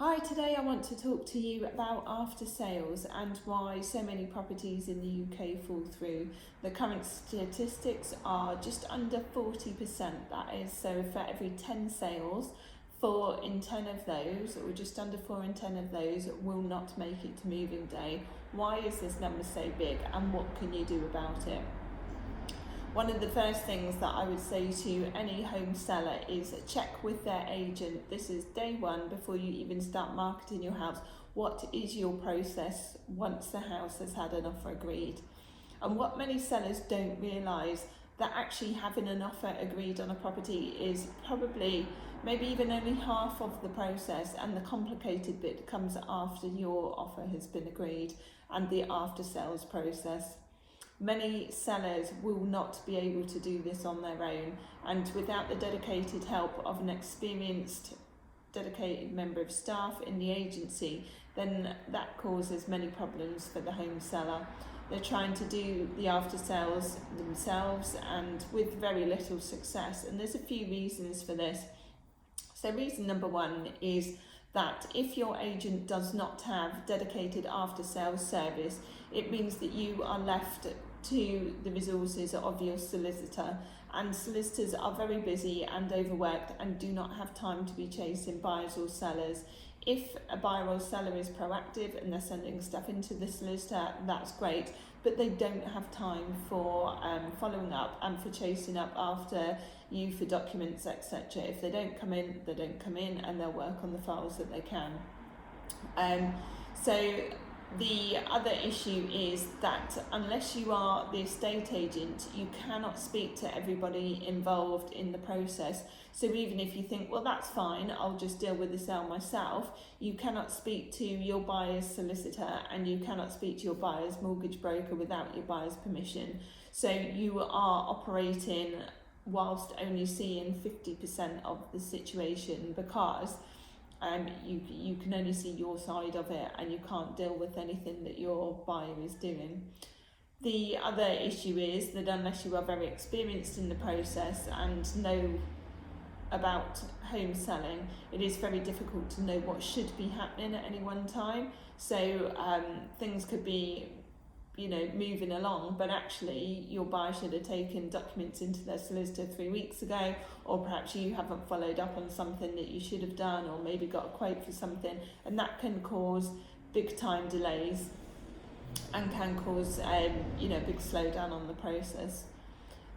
Hi, today I want to talk to you about after sales and why so many properties in the UK fall through. The current statistics are just under 40%, that is, so for every 10 sales, 4 in 10 of those, or just under 4 in 10 of those, will not make it to moving day. Why is this number so big and what can you do about it? One of the first things that I would say to any home seller is check with their agent. This is day one before you even start marketing your house. What is your process once the house has had an offer agreed? And what many sellers don't realise, that actually having an offer agreed on a property is probably maybe even only half of the process, and the complicated bit comes after your offer has been agreed and the after sales process. Many sellers will not be able to do this on their own, and without the dedicated help of an experienced, dedicated member of staff in the agency, then that causes many problems for the home seller. They're trying to do the after sales themselves and with very little success, and there's a few reasons for this. So reason number one is that if your agent does not have dedicated after sales service, it means that you are left to the resources of your solicitor, and solicitors are very busy and overworked and do not have time to be chasing buyers or sellers. If a buyer or seller is proactive and they're sending stuff into the solicitor, that's great, but they don't have time for following up and for chasing up after you for documents, etc. If they don't come in, they don't come in, and they'll work on the files that they can. So the other issue is that unless you are the estate agent, you cannot speak to everybody involved in the process. So even if you think, well, that's fine, I'll just deal with the sale myself, you cannot speak to your buyer's solicitor and you cannot speak to your buyer's mortgage broker without your buyer's permission. So you are operating whilst only seeing 50% of the situation, because you can only see your side of it and you can't deal with anything that your buyer is doing. The other issue is that unless you are very experienced in the process and know about home selling, it is very difficult to know what should be happening at any one time. So things could be moving along, but actually your buyer should have taken documents into their solicitor 3 weeks ago, or perhaps you haven't followed up on something that you should have done, or maybe got a quote for something, and that can cause big time delays and can cause big slowdown on the process.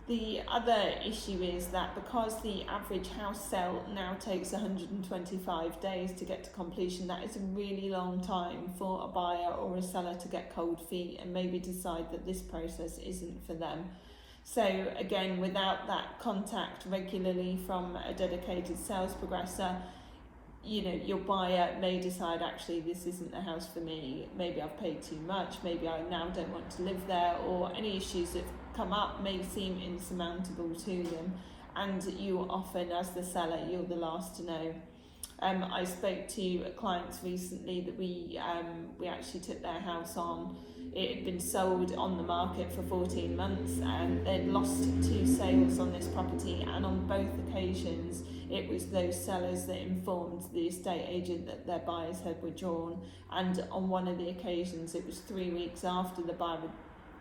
The other issue is that because the average house sale now takes 125 days to get to completion, that is a really long time for a buyer or a seller to get cold feet and maybe decide that this process isn't for them. So again, without that contact regularly from a dedicated sales progressor, your buyer may decide, actually, this isn't the house for me. Maybe I've paid too much. Maybe I now don't want to live there, or any issues that come up may seem insurmountable to them. And you often, as the seller, you're the last to know. I spoke to clients recently that we actually took their house on. It had been sold on the market for 14 months and they'd lost 2 sales on this property, and on both occasions it was those sellers that informed the estate agent that their buyers had withdrawn, and on one of the occasions it was 3 weeks after the buyer had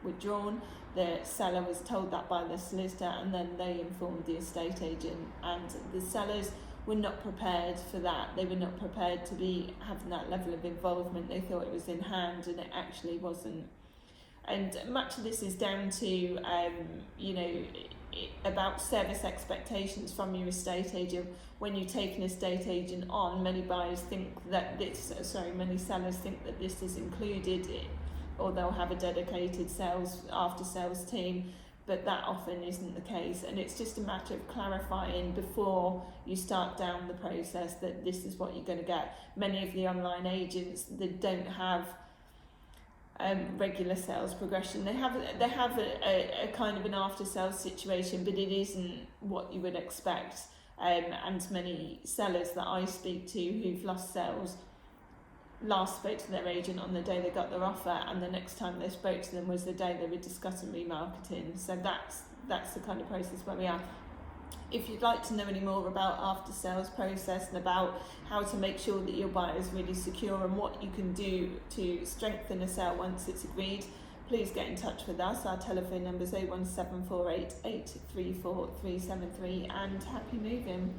withdrawn. The seller was told that by the solicitor, and then they informed the estate agent, and the sellers were not prepared for that. They were not prepared to be having that level of involvement. They thought it was in hand and it actually wasn't. And much of this is down to about service expectations from your estate agent. When you take an estate agent on, many sellers think that this is included, or they'll have a dedicated after sales team, but that often isn't the case, and it's just a matter of clarifying before you start down the process that this is what you're going to get. Many of the online agents that don't have regular sales progression, they have a kind of an after sales situation, but it isn't what you would expect. And many sellers that I speak to who've lost sales last spoke to their agent on the day they got their offer, and the next time they spoke to them was the day they were discussing remarketing. So that's the kind of process where we are. If you'd like to know any more about after sales process and about how to make sure that your buyer is really secure and what you can do to strengthen a sale once it's agreed, please get in touch with us. Our telephone number is 01748 834 373, and happy moving.